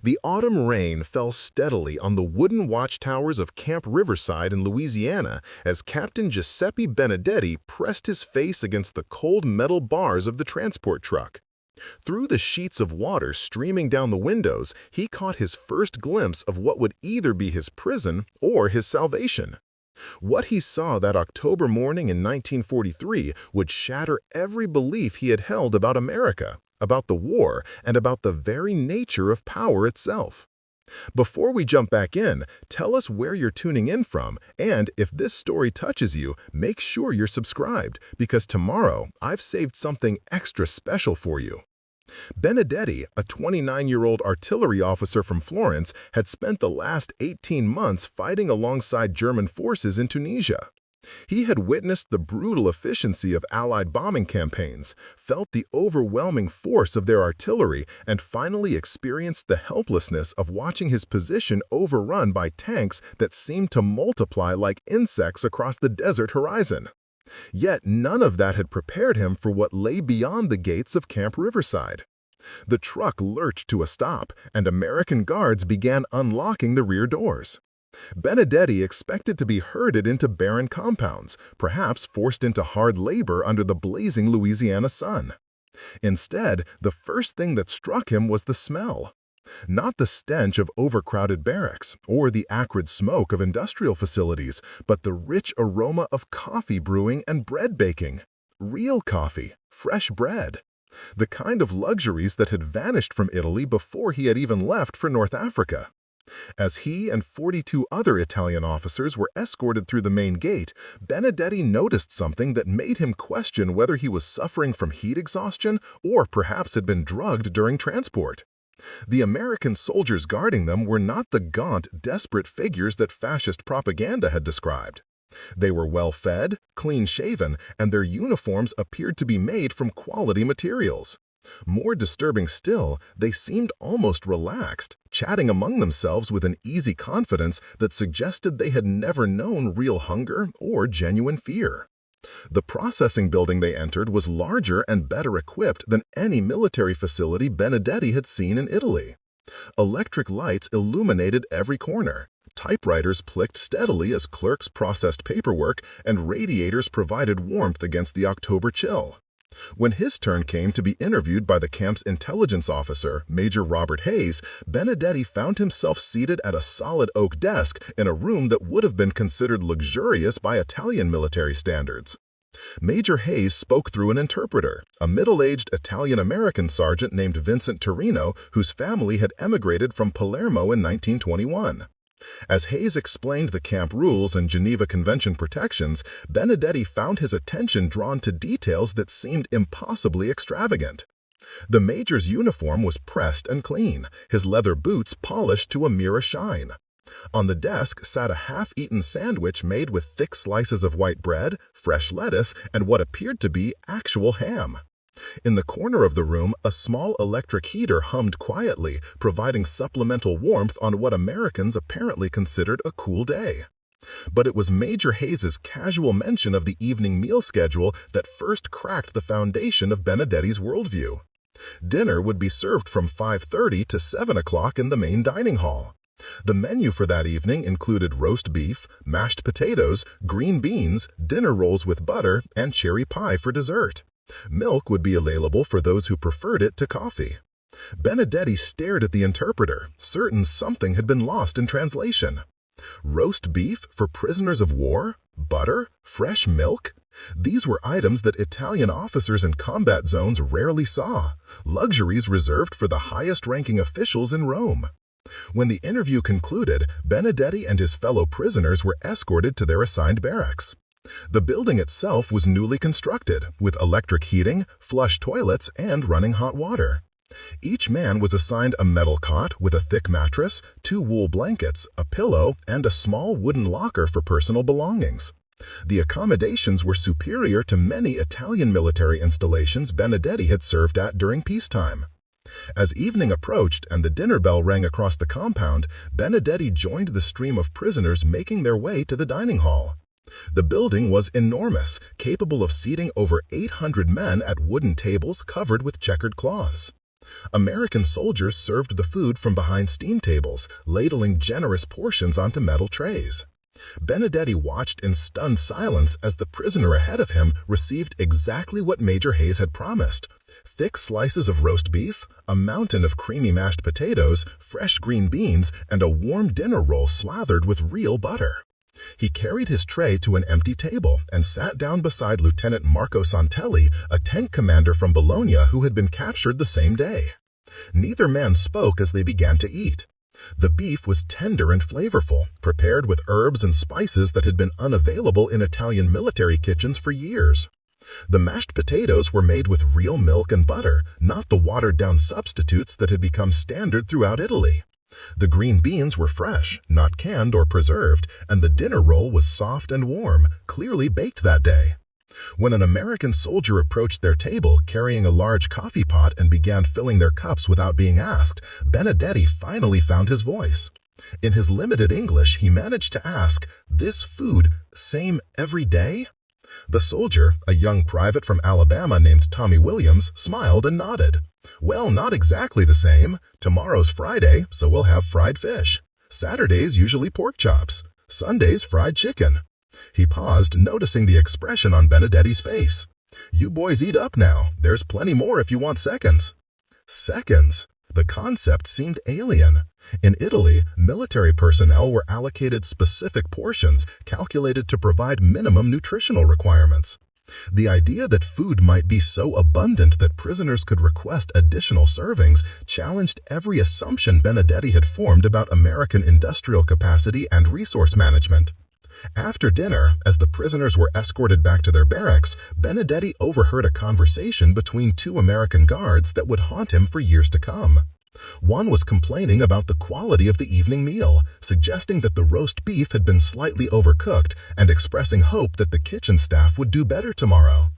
The autumn rain fell steadily on the wooden watchtowers of Camp Riverside in Louisiana as Captain Giuseppe Benedetti pressed his face against the cold metal bars of the transport truck. Through the sheets of water streaming down the windows, he caught his first glimpse of what would either be his prison or his salvation. What he saw that October morning in 1943 would shatter every belief he had held about America, about the war, and about the very nature of power itself. Before we jump back in, tell us where you're tuning in from, and if this story touches you, make sure you're subscribed, because tomorrow I've saved something extra special for you. Benedetti, a 29-year-old artillery officer from Florence, had spent the last 18 months fighting alongside German forces in Tunisia. He had witnessed the brutal efficiency of Allied bombing campaigns, felt the overwhelming force of their artillery, and finally experienced the helplessness of watching his position overrun by tanks that seemed to multiply like insects across the desert horizon. Yet none of that had prepared him for what lay beyond the gates of Camp Riverside. The truck lurched to a stop, and American guards began unlocking the rear doors. Benedetti expected to be herded into barren compounds, perhaps forced into hard labor under the blazing Louisiana sun. Instead, the first thing that struck him was the smell. Not the stench of overcrowded barracks or the acrid smoke of industrial facilities, but the rich aroma of coffee brewing and bread baking. Real coffee, fresh bread. The kind of luxuries that had vanished from Italy before he had even left for North Africa. As he and 42 other Italian officers were escorted through the main gate, Benedetti noticed something that made him question whether he was suffering from heat exhaustion or perhaps had been drugged during transport. The American soldiers guarding them were not the gaunt, desperate figures that fascist propaganda had described. They were well-fed, clean-shaven, and their uniforms appeared to be made from quality materials. More disturbing still, they seemed almost relaxed, chatting among themselves with an easy confidence that suggested they had never known real hunger or genuine fear. The processing building they entered was larger and better equipped than any military facility Benedetti had seen in Italy. Electric lights illuminated every corner. Typewriters clicked steadily as clerks processed paperwork, and radiators provided warmth against the October chill. When his turn came to be interviewed by the camp's intelligence officer, Major Robert Hayes, Benedetti found himself seated at a solid oak desk in a room that would have been considered luxurious by Italian military standards. Major Hayes spoke through an interpreter, a middle-aged Italian-American sergeant named Vincent Torino, whose family had emigrated from Palermo in 1921. As Hayes explained the camp rules and Geneva Convention protections, Benedetti found his attention drawn to details that seemed impossibly extravagant. The major's uniform was pressed and clean, his leather boots polished to a mirror shine. On the desk sat a half-eaten sandwich made with thick slices of white bread, fresh lettuce, and what appeared to be actual ham. In the corner of the room, a small electric heater hummed quietly, providing supplemental warmth on what Americans apparently considered a cool day. But it was Major Hayes's casual mention of the evening meal schedule that first cracked the foundation of Benedetti's worldview. Dinner would be served from 5:30 to 7 o'clock in the main dining hall. The menu for that evening included roast beef, mashed potatoes, green beans, dinner rolls with butter, and cherry pie for dessert. Milk would be available for those who preferred it to coffee. Benedetti stared at the interpreter, certain something had been lost in translation. Roast beef for prisoners of war? Butter? Fresh milk? These were items that Italian officers in combat zones rarely saw, luxuries reserved for the highest-ranking officials in Rome. When the interview concluded, Benedetti and his fellow prisoners were escorted to their assigned barracks. The building itself was newly constructed, with electric heating, flush toilets, and running hot water. Each man was assigned a metal cot with a thick mattress, 2 wool blankets, a pillow, and a small wooden locker for personal belongings. The accommodations were superior to many Italian military installations Benedetti had served at during peacetime. As evening approached and the dinner bell rang across the compound, Benedetti joined the stream of prisoners making their way to the dining hall. The building was enormous, capable of seating over 800 men at wooden tables covered with checkered cloths. American soldiers served the food from behind steam tables, ladling generous portions onto metal trays. Benedetti watched in stunned silence as the prisoner ahead of him received exactly what Major Hayes had promised: thick slices of roast beef, a mountain of creamy mashed potatoes, fresh green beans, and a warm dinner roll slathered with real butter. He carried his tray to an empty table and sat down beside Lieutenant Marco Santelli, a tank commander from Bologna who had been captured the same day. Neither man spoke as they began to eat. The beef was tender and flavorful, prepared with herbs and spices that had been unavailable in Italian military kitchens for years. The mashed potatoes were made with real milk and butter, not the watered-down substitutes that had become standard throughout Italy. The green beans were fresh, not canned or preserved, and the dinner roll was soft and warm, clearly baked that day. When an American soldier approached their table carrying a large coffee pot and began filling their cups without being asked, Benedetti finally found his voice. In his limited English, he managed to ask, "This food, same every day?" The soldier, a young private from Alabama named Tommy Williams, smiled and nodded. "Well, not exactly the same. Tomorrow's Friday, so we'll have fried fish. Saturday's usually pork chops. Sunday's fried chicken." He paused, noticing the expression on Benedetti's face. "You boys eat up now. There's plenty more if you want seconds." Seconds? The concept seemed alien. In Italy, military personnel were allocated specific portions calculated to provide minimum nutritional requirements. The idea that food might be so abundant that prisoners could request additional servings challenged every assumption Benedetti had formed about American industrial capacity and resource management. After dinner, as the prisoners were escorted back to their barracks, Benedetti overheard a conversation between two American guards that would haunt him for years to come. One was complaining about the quality of the evening meal, suggesting that the roast beef had been slightly overcooked and expressing hope that the kitchen staff would do better tomorrow.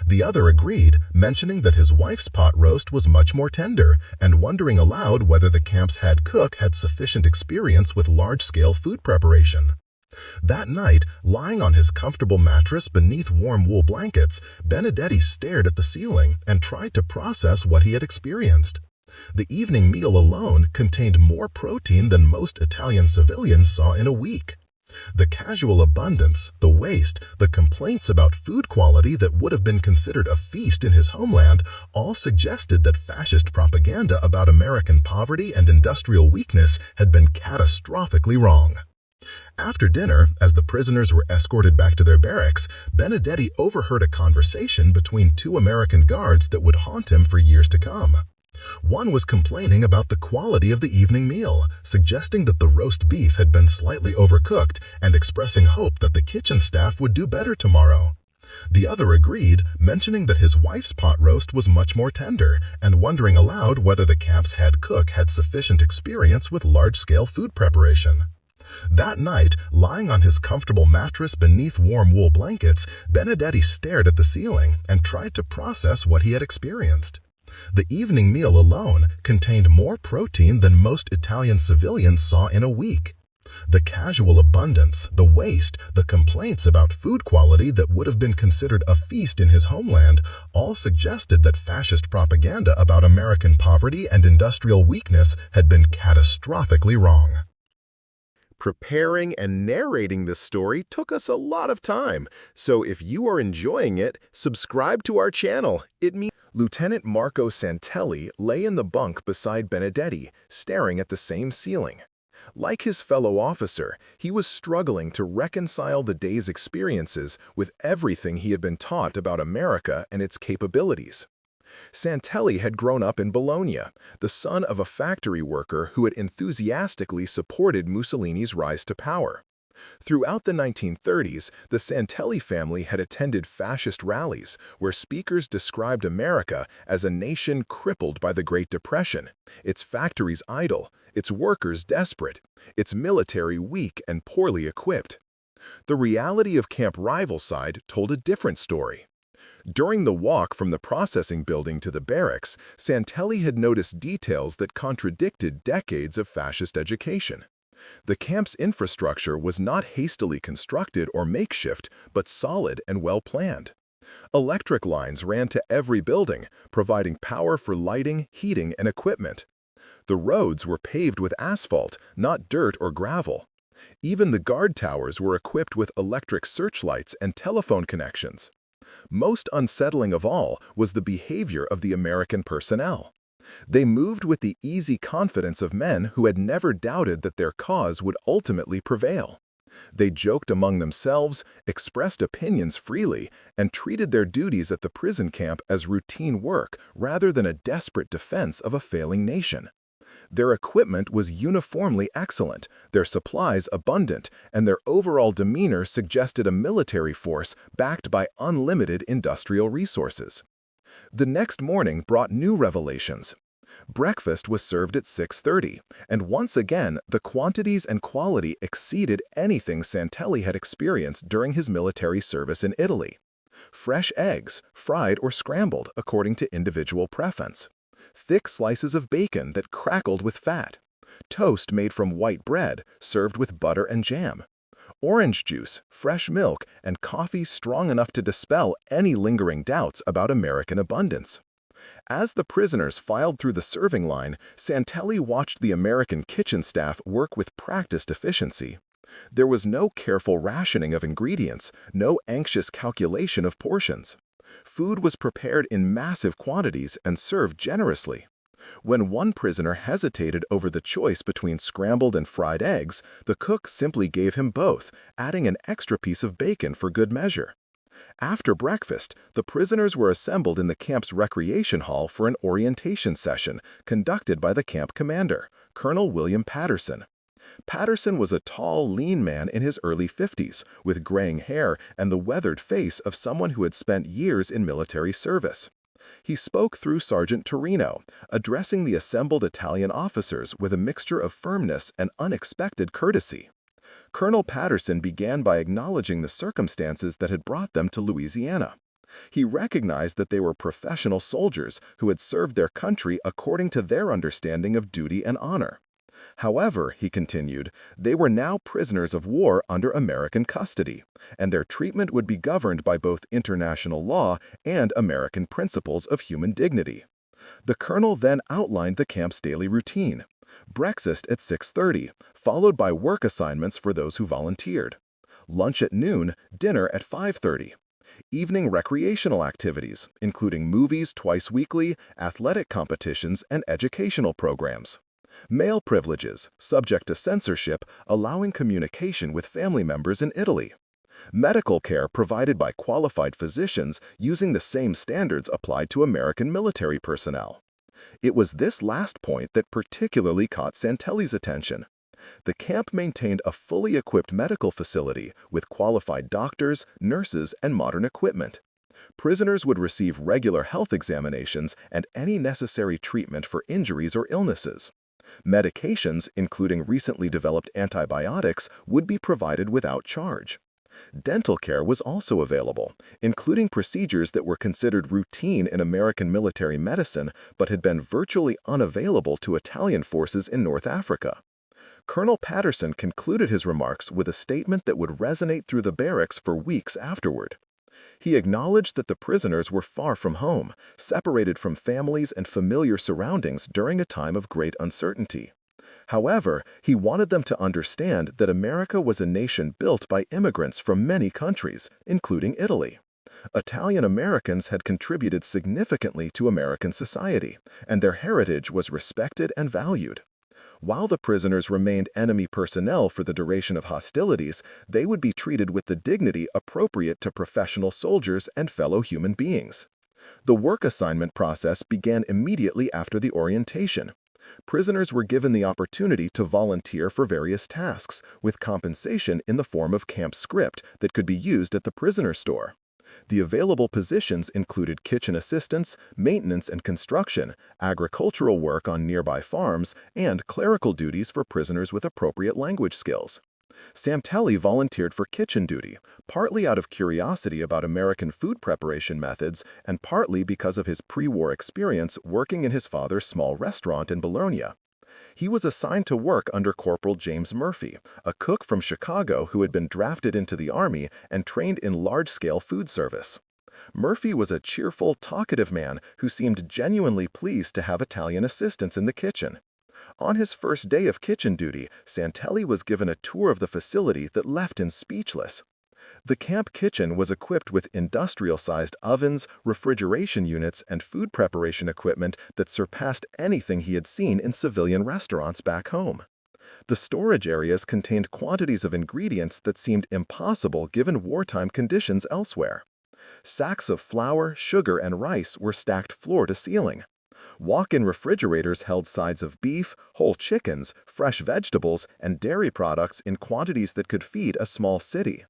The other agreed, mentioning that his wife's pot roast was much more tender and wondering aloud whether the camp's head cook had sufficient experience with large-scale food preparation. That night, lying on his comfortable mattress beneath warm wool blankets, Benedetti stared at the ceiling and tried to process what he had experienced. The evening meal alone contained more protein than most Italian civilians saw in a week. The casual abundance, the waste, the complaints about food quality that would have been considered a feast in his homeland all suggested that fascist propaganda about American poverty and industrial weakness had been catastrophically wrong. After dinner, as the prisoners were escorted back to their barracks, Benedetti overheard a conversation between two American guards that would haunt him for years to come. One was complaining about the quality of the evening meal, suggesting that the roast beef had been slightly overcooked and expressing hope that the kitchen staff would do better tomorrow. The other agreed, mentioning that his wife's pot roast was much more tender and wondering aloud whether the camp's head cook had sufficient experience with large-scale food preparation. That night, lying on his comfortable mattress beneath warm wool blankets, Benedetti stared at the ceiling and tried to process what he had experienced. The evening meal alone contained more protein than most Italian civilians saw in a week. The casual abundance, the waste, the complaints about food quality that would have been considered a feast in his homeland all suggested that fascist propaganda about American poverty and industrial weakness had been catastrophically wrong. Preparing and narrating this story took us a lot of time, so if you are enjoying it, subscribe to our channel. It means Lieutenant Marco Santelli lay in the bunk beside Benedetti, staring at the same ceiling. Like his fellow officer, he was struggling to reconcile the day's experiences with everything he had been taught about America and its capabilities. Santelli had grown up in Bologna, the son of a factory worker who had enthusiastically supported Mussolini's rise to power. Throughout the 1930s, the Santelli family had attended fascist rallies where speakers described America as a nation crippled by the Great Depression, its factories idle, its workers desperate, its military weak and poorly equipped. The reality of Camp Riverside told a different story. During the walk from the processing building to the barracks, Santelli had noticed details that contradicted decades of fascist education. The camp's infrastructure was not hastily constructed or makeshift, but solid and well-planned. Electric lines ran to every building, providing power for lighting, heating, and equipment. The roads were paved with asphalt, not dirt or gravel. Even the guard towers were equipped with electric searchlights and telephone connections. Most unsettling of all was the behavior of the American personnel. They moved with the easy confidence of men who had never doubted that their cause would ultimately prevail. They joked among themselves, expressed opinions freely, and treated their duties at the prison camp as routine work rather than a desperate defense of a failing nation. Their equipment was uniformly excellent, their supplies abundant, and their overall demeanor suggested a military force backed by unlimited industrial resources. The next morning brought new revelations. Breakfast was served at 6:30, and once again, the quantities and quality exceeded anything Santelli had experienced during his military service in Italy. Fresh eggs, fried or scrambled according to individual preference. Thick slices of bacon that crackled with fat. Toast made from white bread, served with butter and jam. Orange juice, fresh milk, and coffee strong enough to dispel any lingering doubts about American abundance. As the prisoners filed through the serving line, Santelli watched the American kitchen staff work with practiced efficiency. There was no careful rationing of ingredients, no anxious calculation of portions. Food was prepared in massive quantities and served generously. When one prisoner hesitated over the choice between scrambled and fried eggs, the cook simply gave him both, adding an extra piece of bacon for good measure. After breakfast, the prisoners were assembled in the camp's recreation hall for an orientation session conducted by the camp commander, Colonel William Patterson. Patterson was a tall, lean man in his early 50s, with graying hair and the weathered face of someone who had spent years in military service. He spoke through Sergeant Torino, addressing the assembled Italian officers with a mixture of firmness and unexpected courtesy. Colonel Patterson began by acknowledging the circumstances that had brought them to Louisiana. He recognized that they were professional soldiers who had served their country according to their understanding of duty and honor. However, he continued, they were now prisoners of war under American custody, and their treatment would be governed by both international law and American principles of human dignity. The colonel then outlined the camp's daily routine. Breakfast at 6:30, followed by work assignments for those who volunteered. Lunch at noon, dinner at 5:30. Evening recreational activities, including movies twice weekly, athletic competitions, and educational programs. Male privileges, subject to censorship, allowing communication with family members in Italy. Medical care provided by qualified physicians using the same standards applied to American military personnel. It was this last point that particularly caught Santelli's attention. The camp maintained a fully equipped medical facility with qualified doctors, nurses, and modern equipment. Prisoners would receive regular health examinations and any necessary treatment for injuries or illnesses. Medications, including recently developed antibiotics, would be provided without charge. Dental care was also available, including procedures that were considered routine in American military medicine but had been virtually unavailable to Italian forces in North Africa. Colonel Patterson concluded his remarks with a statement that would resonate through the barracks for weeks afterward. He acknowledged that the prisoners were far from home, separated from families and familiar surroundings during a time of great uncertainty. However, he wanted them to understand that America was a nation built by immigrants from many countries, including Italy. Italian Americans had contributed significantly to American society, and their heritage was respected and valued. While the prisoners remained enemy personnel for the duration of hostilities, they would be treated with the dignity appropriate to professional soldiers and fellow human beings. The work assignment process began immediately after the orientation. Prisoners were given the opportunity to volunteer for various tasks, with compensation in the form of camp script that could be used at the prisoner store. The available positions included kitchen assistants, maintenance and construction, agricultural work on nearby farms, and clerical duties for prisoners with appropriate language skills. Santelli volunteered for kitchen duty, partly out of curiosity about American food preparation methods and partly because of his pre-war experience working in his father's small restaurant in Bologna. He was assigned to work under Corporal James Murphy, a cook from Chicago who had been drafted into the Army and trained in large-scale food service. Murphy was a cheerful, talkative man who seemed genuinely pleased to have Italian assistants in the kitchen. On his first day of kitchen duty, Santelli was given a tour of the facility that left him speechless. The camp kitchen was equipped with industrial-sized ovens, refrigeration units, and food preparation equipment that surpassed anything he had seen in civilian restaurants back home. The storage areas contained quantities of ingredients that seemed impossible given wartime conditions elsewhere. Sacks of flour, sugar, and rice were stacked floor to ceiling. Walk-in refrigerators held sides of beef, whole chickens, fresh vegetables, and dairy products in quantities that could feed a small city.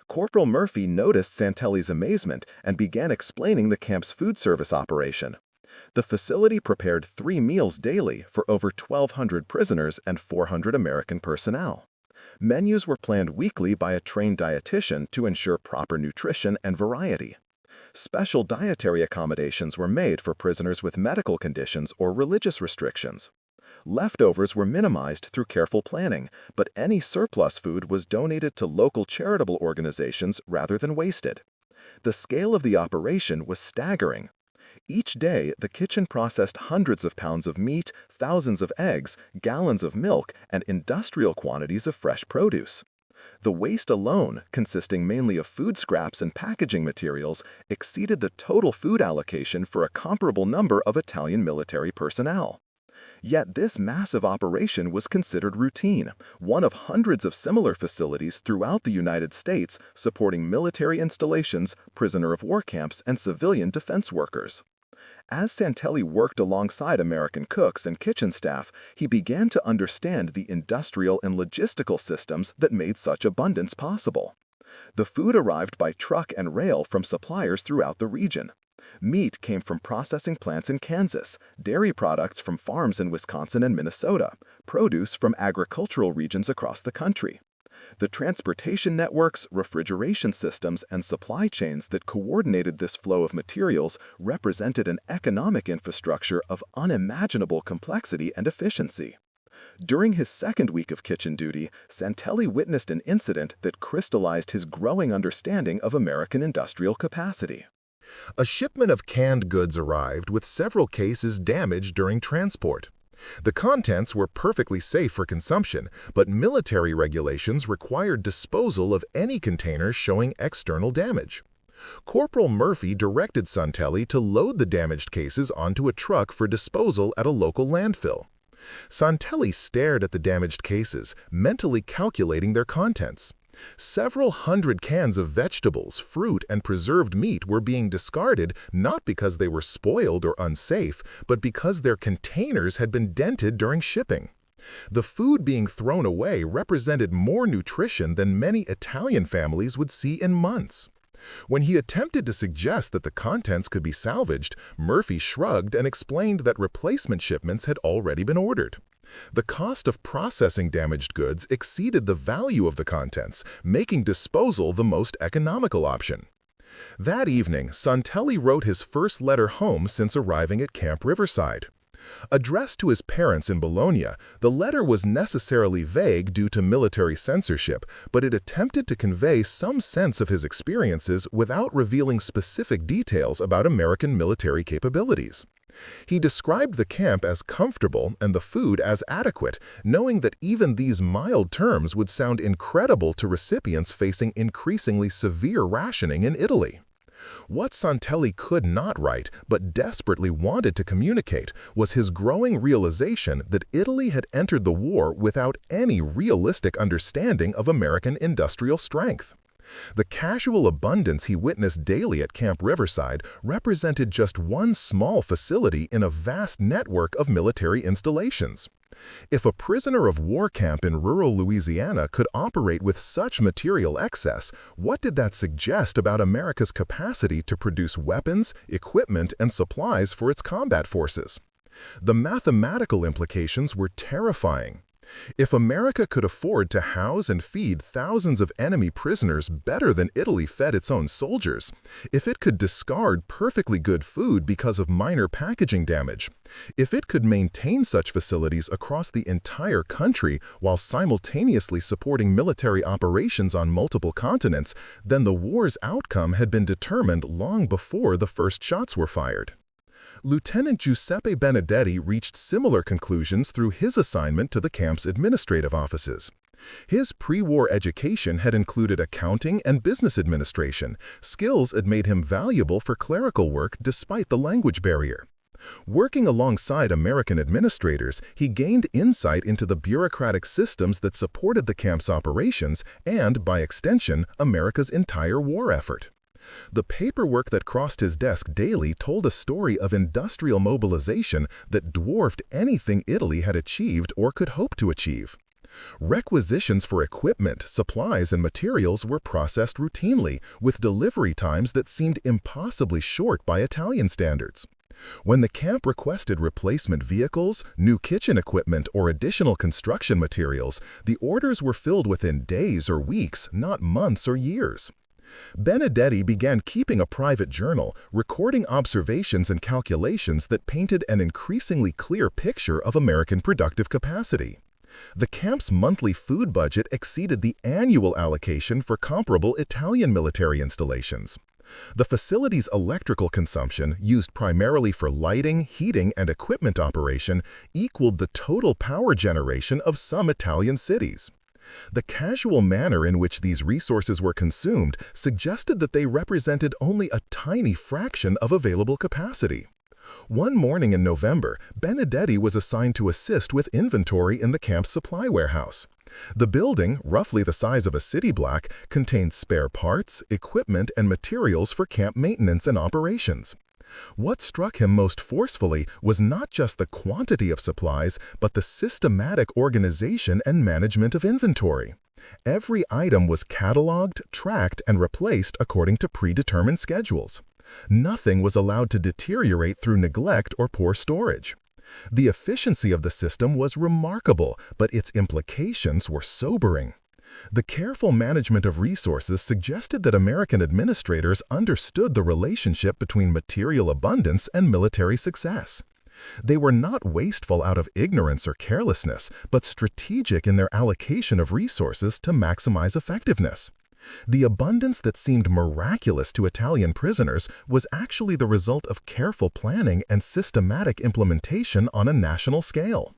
Corporal Murphy noticed Santelli's amazement and began explaining the camp's food service operation. The facility prepared 3 meals daily for over 1,200 prisoners and 400 American personnel. Menus were planned weekly by a trained dietitian to ensure proper nutrition and variety. Special dietary accommodations were made for prisoners with medical conditions or religious restrictions. Leftovers were minimized through careful planning, but any surplus food was donated to local charitable organizations rather than wasted. The scale of the operation was staggering. Each day, the kitchen processed hundreds of pounds of meat, thousands of eggs, gallons of milk, and industrial quantities of fresh produce. The waste alone, consisting mainly of food scraps and packaging materials, exceeded the total food allocation for a comparable number of Italian military personnel. Yet this massive operation was considered routine, one of hundreds of similar facilities throughout the United States supporting military installations, prisoner of war camps, and civilian defense workers. As Santelli worked alongside American cooks and kitchen staff, he began to understand the industrial and logistical systems that made such abundance possible. The food arrived by truck and rail from suppliers throughout the region. Meat came from processing plants in Kansas, dairy products from farms in Wisconsin and Minnesota, produce from agricultural regions across the country. The transportation networks, refrigeration systems, and supply chains that coordinated this flow of materials represented an economic infrastructure of unimaginable complexity and efficiency. During his second week of kitchen duty, Santelli witnessed an incident that crystallized his growing understanding of American industrial capacity. A shipment of canned goods arrived with several cases damaged during transport. The contents were perfectly safe for consumption, but military regulations required disposal of any containers showing external damage. Corporal Murphy directed Santelli to load the damaged cases onto a truck for disposal at a local landfill. Santelli stared at the damaged cases, mentally calculating their contents. Several hundred cans of vegetables, fruit, and preserved meat were being discarded not because they were spoiled or unsafe, but because their containers had been dented during shipping. The food being thrown away represented more nutrition than many Italian families would see in months. When he attempted to suggest that the contents could be salvaged, Murphy shrugged and explained that replacement shipments had already been ordered. The cost of processing damaged goods exceeded the value of the contents, making disposal the most economical option. That evening, Santelli wrote his first letter home since arriving at Camp Riverside. Addressed to his parents in Bologna, the letter was necessarily vague due to military censorship, but it attempted to convey some sense of his experiences without revealing specific details about American military capabilities. He described the camp as comfortable and the food as adequate, knowing that even these mild terms would sound incredible to recipients facing increasingly severe rationing in Italy. What Santelli could not write, but desperately wanted to communicate, was his growing realization that Italy had entered the war without any realistic understanding of American industrial strength. The casual abundance he witnessed daily at Camp Riverside represented just one small facility in a vast network of military installations. If a prisoner of war camp in rural Louisiana could operate with such material excess, what did that suggest about America's capacity to produce weapons, equipment, and supplies for its combat forces? The mathematical implications were terrifying. If America could afford to house and feed thousands of enemy prisoners better than Italy fed its own soldiers, if it could discard perfectly good food because of minor packaging damage, if it could maintain such facilities across the entire country while simultaneously supporting military operations on multiple continents, then the war's outcome had been determined long before the first shots were fired. Lieutenant Giuseppe Benedetti reached similar conclusions through his assignment to the camp's administrative offices. His pre-war education had included accounting and business administration, skills that made him valuable for clerical work despite the language barrier. Working alongside American administrators, he gained insight into the bureaucratic systems that supported the camp's operations and, by extension, America's entire war effort. The paperwork that crossed his desk daily told a story of industrial mobilization that dwarfed anything Italy had achieved or could hope to achieve. Requisitions for equipment, supplies, and materials were processed routinely, with delivery times that seemed impossibly short by Italian standards. When the camp requested replacement vehicles, new kitchen equipment, or additional construction materials, the orders were filled within days or weeks, not months or years. Benedetti began keeping a private journal, recording observations and calculations that painted an increasingly clear picture of American productive capacity. The camp's monthly food budget exceeded the annual allocation for comparable Italian military installations. The facility's electrical consumption, used primarily for lighting, heating, and equipment operation, equaled the total power generation of some Italian cities. The casual manner in which these resources were consumed suggested that they represented only a tiny fraction of available capacity. One morning in November, Benedetti was assigned to assist with inventory in the camp's supply warehouse. The building, roughly the size of a city block, contained spare parts, equipment, and materials for camp maintenance and operations. What struck him most forcefully was not just the quantity of supplies, but the systematic organization and management of inventory. Every item was cataloged, tracked, and replaced according to predetermined schedules. Nothing was allowed to deteriorate through neglect or poor storage. The efficiency of the system was remarkable, but its implications were sobering. The careful management of resources suggested that American administrators understood the relationship between material abundance and military success. They were not wasteful out of ignorance or carelessness, but strategic in their allocation of resources to maximize effectiveness. The abundance that seemed miraculous to Italian prisoners was actually the result of careful planning and systematic implementation on a national scale.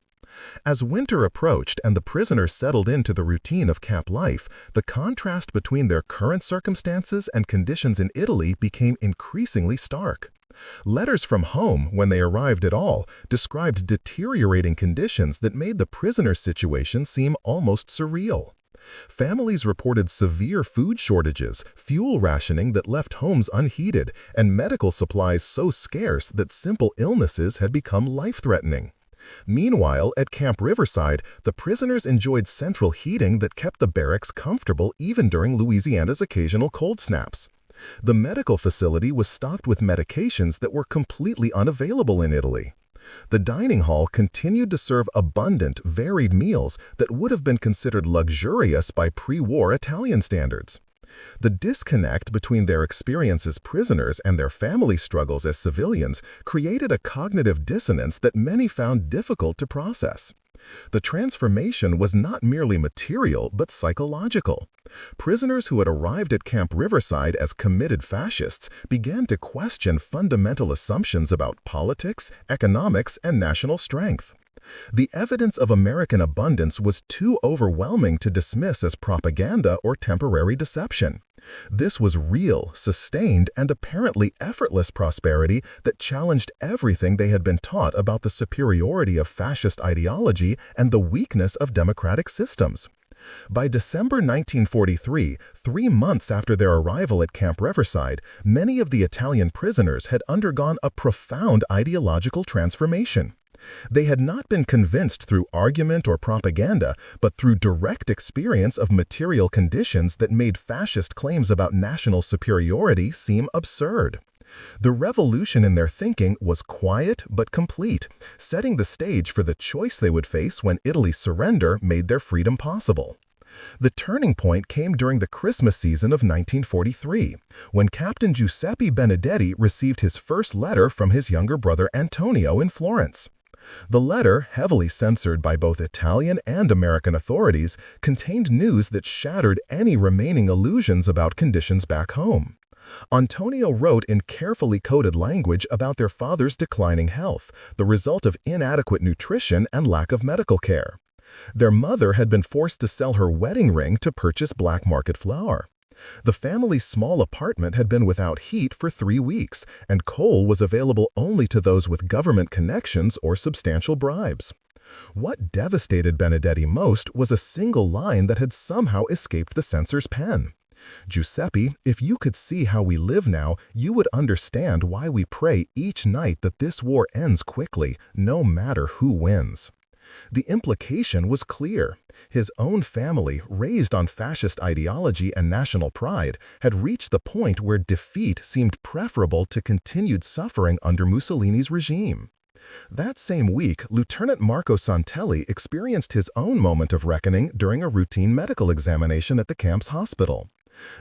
As winter approached and the prisoners settled into the routine of camp life, the contrast between their current circumstances and conditions in Italy became increasingly stark. Letters from home, when they arrived at all, described deteriorating conditions that made the prisoner situation seem almost surreal. Families reported severe food shortages, fuel rationing that left homes unheated, and medical supplies so scarce that simple illnesses had become life-threatening. Meanwhile, at Camp Riverside, the prisoners enjoyed central heating that kept the barracks comfortable even during Louisiana's occasional cold snaps. The medical facility was stocked with medications that were completely unavailable in Italy. The dining hall continued to serve abundant, varied meals that would have been considered luxurious by pre-war Italian standards. The disconnect between their experience as prisoners and their family struggles as civilians created a cognitive dissonance that many found difficult to process. The transformation was not merely material but psychological. Prisoners who had arrived at Camp Riverside as committed fascists began to question fundamental assumptions about politics, economics, and national strength. The evidence of American abundance was too overwhelming to dismiss as propaganda or temporary deception. This was real, sustained, and apparently effortless prosperity that challenged everything they had been taught about the superiority of fascist ideology and the weakness of democratic systems. By December 1943, 3 months after their arrival at Camp Riverside, many of the Italian prisoners had undergone a profound ideological transformation. They had not been convinced through argument or propaganda, but through direct experience of material conditions that made fascist claims about national superiority seem absurd. The revolution in their thinking was quiet but complete, setting the stage for the choice they would face when Italy's surrender made their freedom possible. The turning point came during the Christmas season of 1943, when Captain Giuseppe Benedetti received his first letter from his younger brother Antonio in Florence. The letter, heavily censored by both Italian and American authorities, contained news that shattered any remaining illusions about conditions back home. Antonio wrote in carefully coded language about their father's declining health, the result of inadequate nutrition and lack of medical care. Their mother had been forced to sell her wedding ring to purchase black market flour. The family's small apartment had been without heat for 3 weeks, and coal was available only to those with government connections or substantial bribes. What devastated Benedetti most was a single line that had somehow escaped the censor's pen. "Giuseppe, if you could see how we live now, you would understand why we pray each night that this war ends quickly, no matter who wins." The implication was clear. His own family, raised on fascist ideology and national pride, had reached the point where defeat seemed preferable to continued suffering under Mussolini's regime. That same week, Lieutenant Marco Santelli experienced his own moment of reckoning during a routine medical examination at the camp's hospital.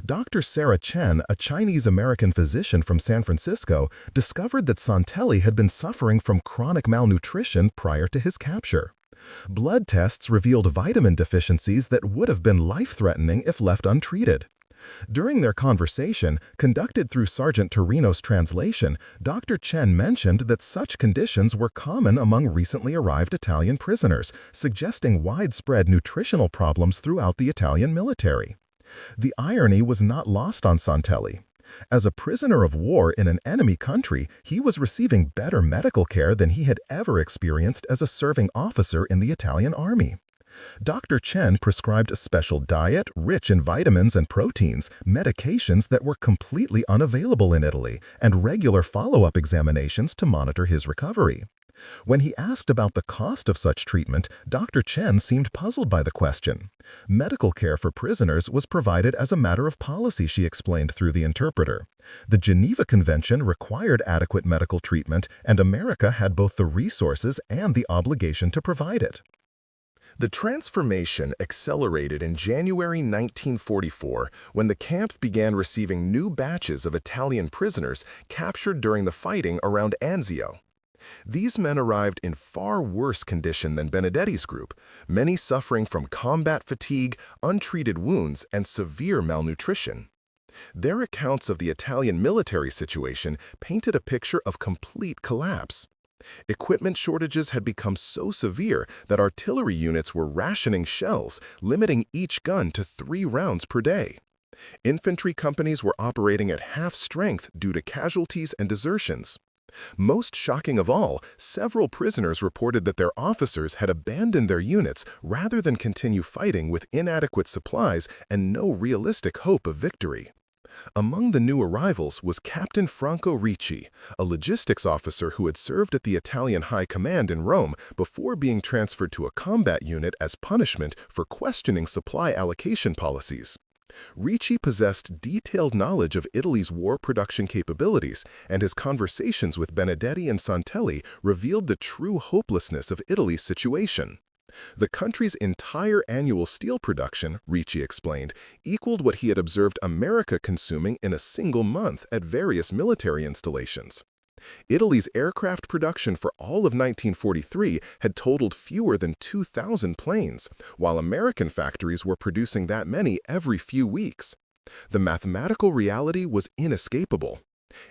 Dr. Sarah Chen, a Chinese-American physician from San Francisco, discovered that Santelli had been suffering from chronic malnutrition prior to his capture. Blood tests revealed vitamin deficiencies that would have been life-threatening if left untreated. During their conversation, conducted through Sergeant Torino's translation, Dr. Chen mentioned that such conditions were common among recently arrived Italian prisoners, suggesting widespread nutritional problems throughout the Italian military. The irony was not lost on Santelli. As a prisoner of war in an enemy country, he was receiving better medical care than he had ever experienced as a serving officer in the Italian army. Dr. Chen prescribed a special diet rich in vitamins and proteins, medications that were completely unavailable in Italy, and regular follow-up examinations to monitor his recovery. When he asked about the cost of such treatment, Dr. Chen seemed puzzled by the question. Medical care for prisoners was provided as a matter of policy, she explained through the interpreter. The Geneva Convention required adequate medical treatment, and America had both the resources and the obligation to provide it. The transformation accelerated in January 1944 when the camp began receiving new batches of Italian prisoners captured during the fighting around Anzio. These men arrived in far worse condition than Benedetti's group, many suffering from combat fatigue, untreated wounds, and severe malnutrition. Their accounts of the Italian military situation painted a picture of complete collapse. Equipment shortages had become so severe that artillery units were rationing shells, limiting each gun to 3 rounds per day. Infantry companies were operating at half strength due to casualties and desertions. Most shocking of all, several prisoners reported that their officers had abandoned their units rather than continue fighting with inadequate supplies and no realistic hope of victory. Among the new arrivals was Captain Franco Ricci, a logistics officer who had served at the Italian High Command in Rome before being transferred to a combat unit as punishment for questioning supply allocation policies. Ricci possessed detailed knowledge of Italy's war production capabilities, and his conversations with Benedetti and Santelli revealed the true hopelessness of Italy's situation. The country's entire annual steel production, Ricci explained, equaled what he had observed America consuming in a single month at various military installations. Italy's aircraft production for all of 1943 had totaled fewer than 2,000 planes, while American factories were producing that many every few weeks. The mathematical reality was inescapable.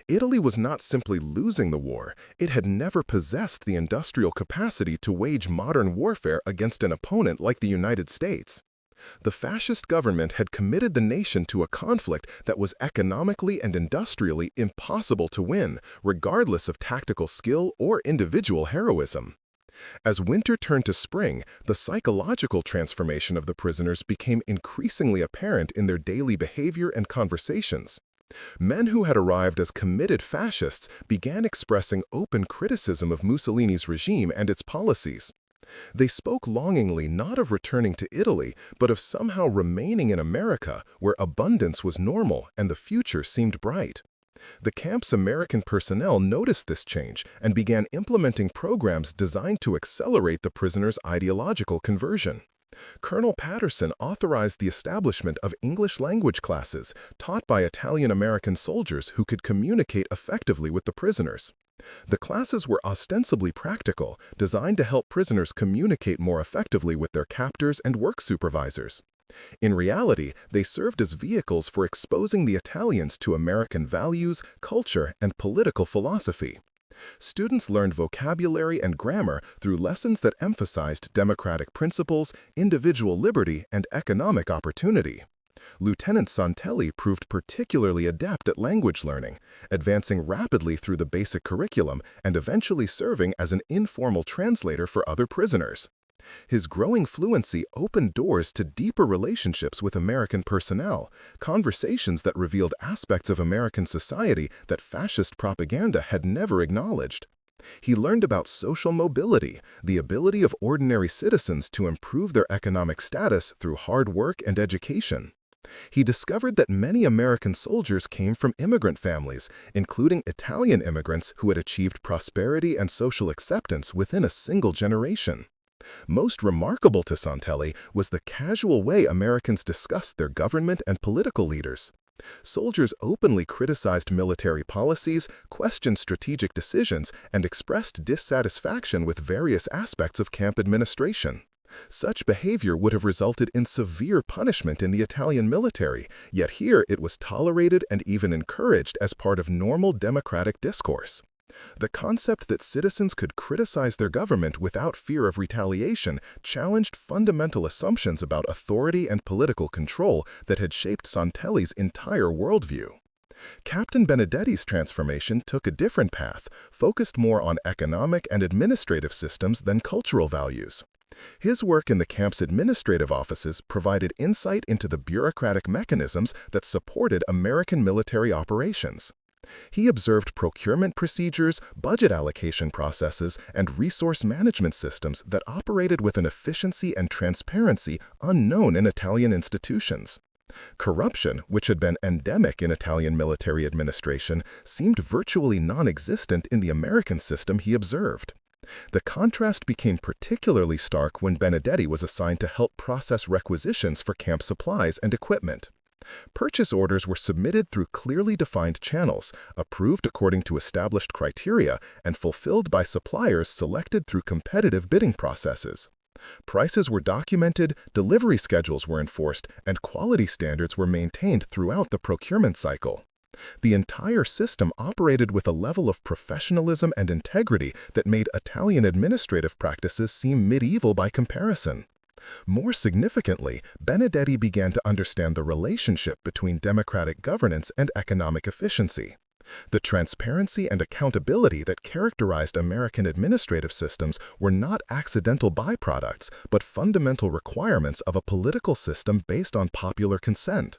Italy was not simply losing the war, it had never possessed the industrial capacity to wage modern warfare against an opponent like the United States. The fascist government had committed the nation to a conflict that was economically and industrially impossible to win, regardless of tactical skill or individual heroism. As winter turned to spring, the psychological transformation of the prisoners became increasingly apparent in their daily behavior and conversations. Men who had arrived as committed fascists began expressing open criticism of Mussolini's regime and its policies. They spoke longingly not of returning to Italy, but of somehow remaining in America, where abundance was normal and the future seemed bright. The camp's American personnel noticed this change and began implementing programs designed to accelerate the prisoners' ideological conversion. Colonel Patterson authorized the establishment of English language classes taught by Italian-American soldiers who could communicate effectively with the prisoners. The classes were ostensibly practical, designed to help prisoners communicate more effectively with their captors and work supervisors. In reality, they served as vehicles for exposing the Italians to American values, culture, and political philosophy. Students learned vocabulary and grammar through lessons that emphasized democratic principles, individual liberty, and economic opportunity. Lieutenant Santelli proved particularly adept at language learning, advancing rapidly through the basic curriculum and eventually serving as an informal translator for other prisoners. His growing fluency opened doors to deeper relationships with American personnel, conversations that revealed aspects of American society that fascist propaganda had never acknowledged. He learned about social mobility, the ability of ordinary citizens to improve their economic status through hard work and education. He discovered that many American soldiers came from immigrant families, including Italian immigrants who had achieved prosperity and social acceptance within a single generation. Most remarkable to Santelli was the casual way Americans discussed their government and political leaders. Soldiers openly criticized military policies, questioned strategic decisions, and expressed dissatisfaction with various aspects of camp administration. Such behavior would have resulted in severe punishment in the Italian military, yet here it was tolerated and even encouraged as part of normal democratic discourse. The concept that citizens could criticize their government without fear of retaliation challenged fundamental assumptions about authority and political control that had shaped Santelli's entire worldview. Captain Benedetti's transformation took a different path, focused more on economic and administrative systems than cultural values. His work in the camp's administrative offices provided insight into the bureaucratic mechanisms that supported American military operations. He observed procurement procedures, budget allocation processes, and resource management systems that operated with an efficiency and transparency unknown in Italian institutions. Corruption, which had been endemic in Italian military administration, seemed virtually non-existent in the American system he observed. The contrast became particularly stark when Benedetti was assigned to help process requisitions for camp supplies and equipment. Purchase orders were submitted through clearly defined channels, approved according to established criteria, and fulfilled by suppliers selected through competitive bidding processes. Prices were documented, delivery schedules were enforced, and quality standards were maintained throughout the procurement cycle. The entire system operated with a level of professionalism and integrity that made Italian administrative practices seem medieval by comparison. More significantly, Benedetti began to understand the relationship between democratic governance and economic efficiency. The transparency and accountability that characterized American administrative systems were not accidental byproducts, but fundamental requirements of a political system based on popular consent.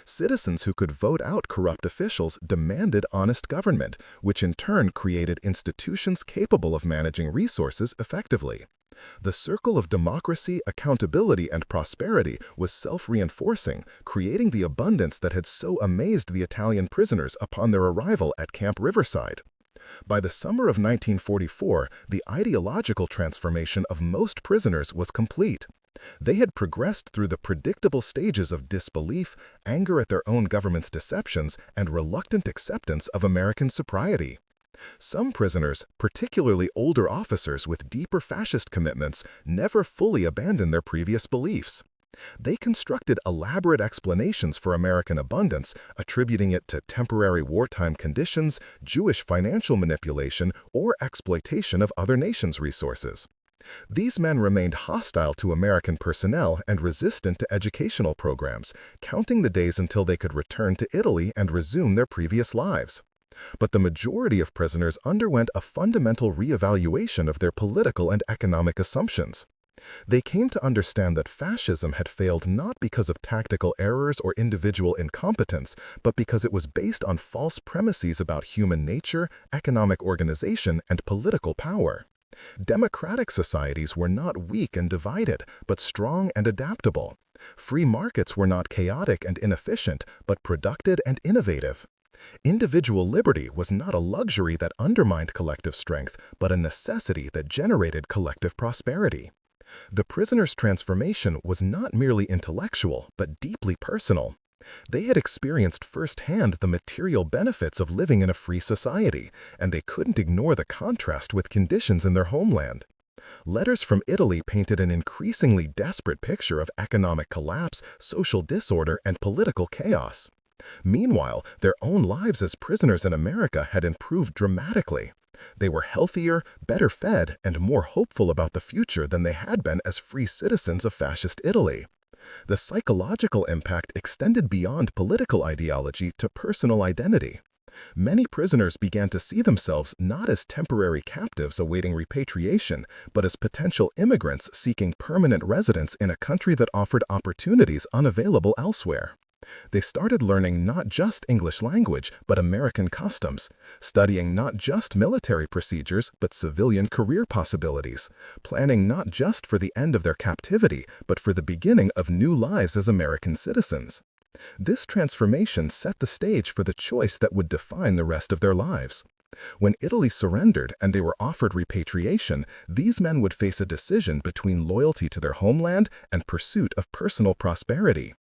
Citizens who could vote out corrupt officials demanded honest government, which in turn created institutions capable of managing resources effectively. The circle of democracy, accountability, and prosperity was self-reinforcing, creating the abundance that had so amazed the Italian prisoners upon their arrival at Camp Riverside. By the summer of 1944, the ideological transformation of most prisoners was complete. They had progressed through the predictable stages of disbelief, anger at their own government's deceptions, and reluctant acceptance of American sobriety. Some prisoners, particularly older officers with deeper fascist commitments, never fully abandoned their previous beliefs. They constructed elaborate explanations for American abundance, attributing it to temporary wartime conditions, Jewish financial manipulation, or exploitation of other nations' resources. These men remained hostile to American personnel and resistant to educational programs, counting the days until they could return to Italy and resume their previous lives. But the majority of prisoners underwent a fundamental reevaluation of their political and economic assumptions. They came to understand that fascism had failed not because of tactical errors or individual incompetence, but because it was based on false premises about human nature, economic organization, and political power. Democratic societies were not weak and divided, but strong and adaptable. Free markets were not chaotic and inefficient, but productive and innovative. Individual liberty was not a luxury that undermined collective strength, but a necessity that generated collective prosperity. The prisoners' transformation was not merely intellectual, but deeply personal. They had experienced firsthand the material benefits of living in a free society, and they couldn't ignore the contrast with conditions in their homeland. Letters from Italy painted an increasingly desperate picture of economic collapse, social disorder, and political chaos. Meanwhile, their own lives as prisoners in America had improved dramatically. They were healthier, better fed, and more hopeful about the future than they had been as free citizens of fascist Italy. The psychological impact extended beyond political ideology to personal identity. Many prisoners began to see themselves not as temporary captives awaiting repatriation, but as potential immigrants seeking permanent residence in a country that offered opportunities unavailable elsewhere. They started learning not just English language, but American customs, studying not just military procedures, but civilian career possibilities, planning not just for the end of their captivity, but for the beginning of new lives as American citizens. This transformation set the stage for the choice that would define the rest of their lives. When Italy surrendered and they were offered repatriation, these men would face a decision between loyalty to their homeland and pursuit of personal prosperity.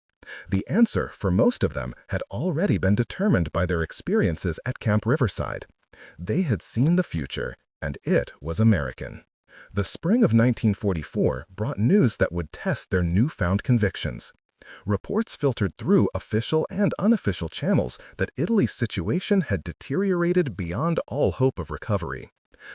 The answer, for most of them, had already been determined by their experiences at Camp Riverside. They had seen the future, and it was American. The spring of 1944 brought news that would test their newfound convictions. Reports filtered through official and unofficial channels that Italy's situation had deteriorated beyond all hope of recovery.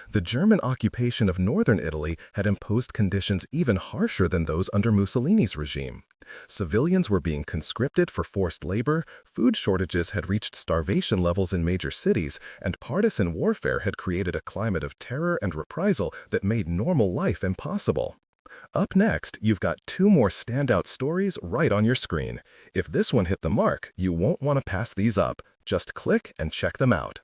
The German occupation of northern Italy had imposed conditions even harsher than those under Mussolini's regime. Civilians were being conscripted for forced labor, food shortages had reached starvation levels in major cities, and partisan warfare had created a climate of terror and reprisal that made normal life impossible. Up next, you've got two more standout stories right on your screen. If this one hit the mark, you won't want to pass these up. Just click and check them out.